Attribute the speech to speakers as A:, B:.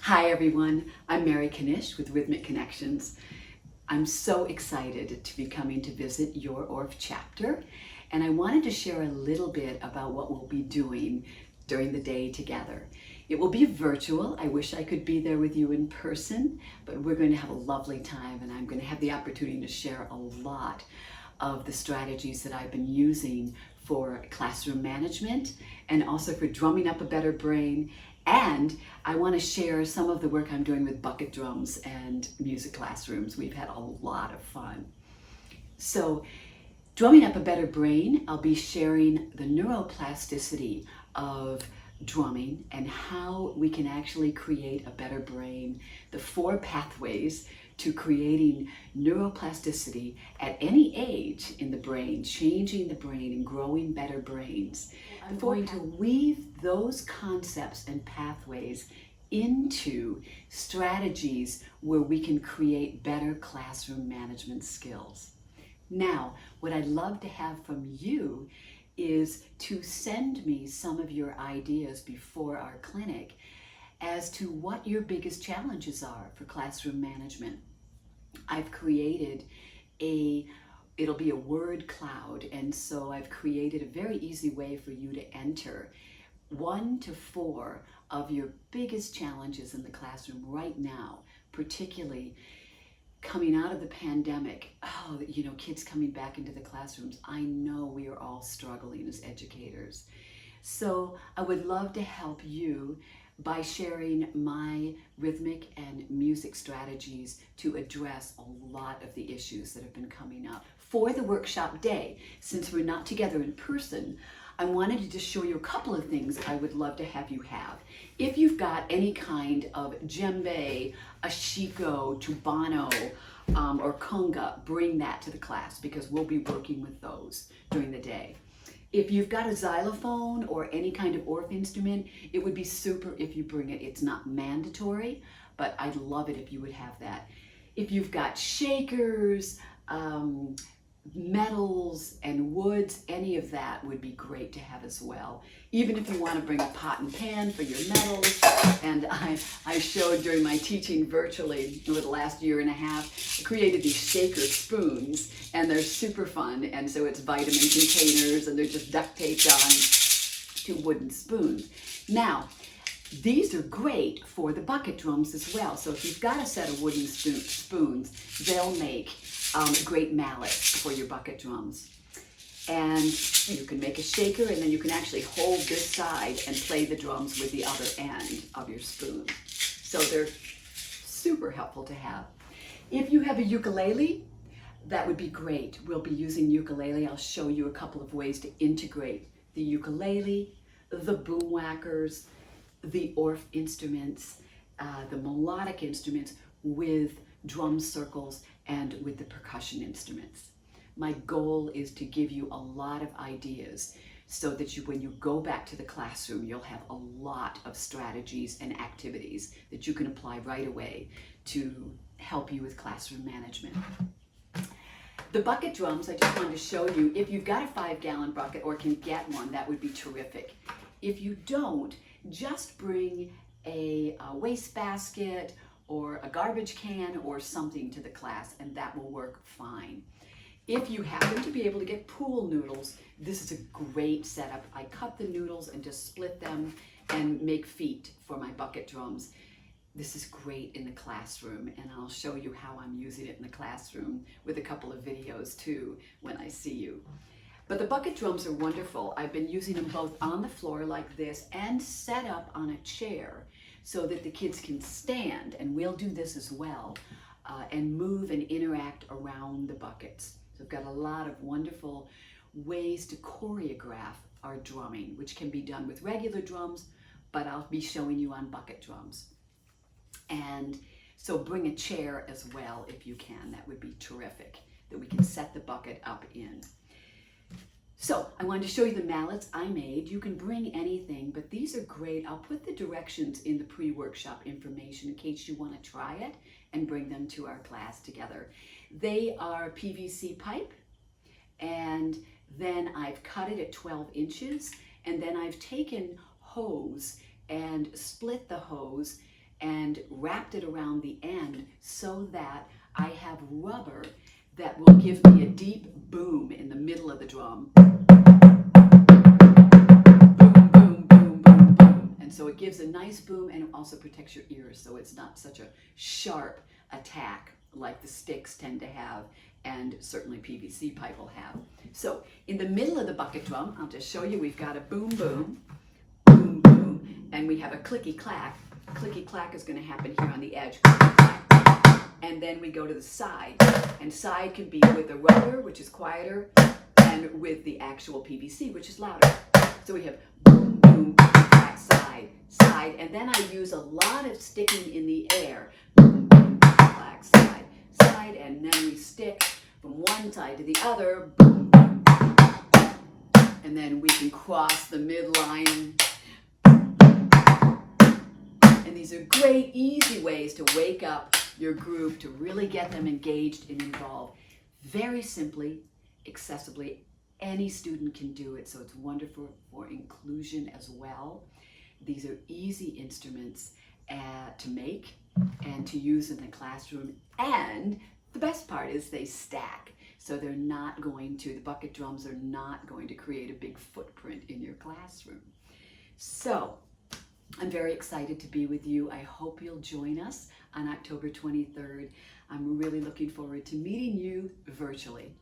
A: Hi everyone, I'm Mary Knysh with Rhythmic Connections. I'm so excited to be coming to visit your ORF chapter, and I wanted to share a little bit about what we'll be doing during the day together. It will be virtual. I wish I could be there with you in person, but we're going to have a lovely time, and I'm going to have the opportunity to share a lot of the strategies that I've been using for classroom management and also for drumming up a better brain. And I want to share some of the work I'm doing with bucket drums and music classrooms. We've had a lot of fun. So, drumming up a better brain, I'll be sharing the neuroplasticity of drumming and how we can actually create a better brain, the 4 pathways to creating neuroplasticity at any age in the brain, changing the brain and growing better brains. I'm going to weave those concepts and pathways into strategies where we can create better classroom management skills. Now, what I'd love to have from you is to send me some of your ideas before our clinic as to what your biggest challenges are for classroom management. I've created it'll be a word cloud, and so I've created a very easy way for you to enter 1 to 4 of your biggest challenges in the classroom right now, particularly coming out of the pandemic. Kids coming back into the classrooms. I know we are all struggling as educators. So I would love to help you by sharing my rhythmic and music strategies to address a lot of the issues that have been coming up. For the workshop day, since we're not together in person, I wanted to just show you a couple of things I would love to have you have. If you've got any kind of djembe, ashiko, tubano, or conga, bring that to the class because we'll be working with those during the day. If you've got a xylophone or any kind of ORF instrument, it would be super if you bring it. It's not mandatory, but I'd love it if you would have that. If you've got shakers, metals and woods, any of that would be great to have as well. Even if you want to bring a pot and pan for your metals. And I showed during my teaching virtually over the last year and a half, I created these shaker spoons, and they're super fun. And so it's vitamin containers, and they're just duct taped on to wooden spoons. Now, these are great for the bucket drums as well. So if you've got a set of wooden spoons, they'll make great mallets for your bucket drums. And you can make a shaker, and then you can actually hold this side and play the drums with the other end of your spoon. So they're super helpful to have. If you have a ukulele, that would be great. We'll be using ukulele. I'll show you a couple of ways to integrate the ukulele, the boom whackers, the ORF instruments, the melodic instruments with drum circles and with the percussion instruments. My goal is to give you a lot of ideas so that when you go back to the classroom, you'll have a lot of strategies and activities that you can apply right away to help you with classroom management. The bucket drums, I just wanted to show you, if you've got a 5-gallon bucket or can get one, that would be terrific. If you don't, just bring a wastebasket or a garbage can or something to the class, and that will work fine. If you happen to be able to get pool noodles, this is a great setup. I cut the noodles and just split them and make feet for my bucket drums. This is great in the classroom, and I'll show you how I'm using it in the classroom with a couple of videos too when I see you. But the bucket drums are wonderful. I've been using them both on the floor like this and set up on a chair so that the kids can stand, and we'll do this as well, and move and interact around the buckets. So I've got a lot of wonderful ways to choreograph our drumming, which can be done with regular drums, but I'll be showing you on bucket drums. And so bring a chair as well if you can. That would be terrific, that we can set the bucket up in. So I wanted to show you the mallets I made. You can bring anything, but these are great. I'll put the directions in the pre-workshop information in case you want to try it and bring them to our class together. They are PVC pipe, and then I've cut it at 12 inches, and then I've taken hose and split the hose and wrapped it around the end so that I have rubber that will give me a deep boom in the middle of the drum. Boom, boom, boom, boom, boom. And so it gives a nice boom, and it also protects your ears, so it's not such a sharp attack like the sticks tend to have, and certainly PVC pipe will have. So in the middle of the bucket drum, I'll just show you, we've got a boom, boom, boom, boom, and we have a clicky clack. Clicky clack is going to happen here on the edge. And then we go to the side, and side can be with the rubber, which is quieter, and with the actual PVC, which is louder. So we have boom, boom, clack, side, side, and then I use a lot of sticking in the air. Boom, boom, clack, side, side, and then we stick from one side to the other. Boom, boom, and then we can cross the midline. And these are great, easy ways to wake up your group, to really get them engaged and involved. Very simply, accessibly, any student can do it, so it's wonderful for inclusion as well. These are easy instruments to make and to use in the classroom, and the best part is they stack, so they're not going to, the bucket drums are not going to create a big footprint in your classroom. So, I'm very excited to be with you. I hope you'll join us on October 23rd. I'm really looking forward to meeting you virtually.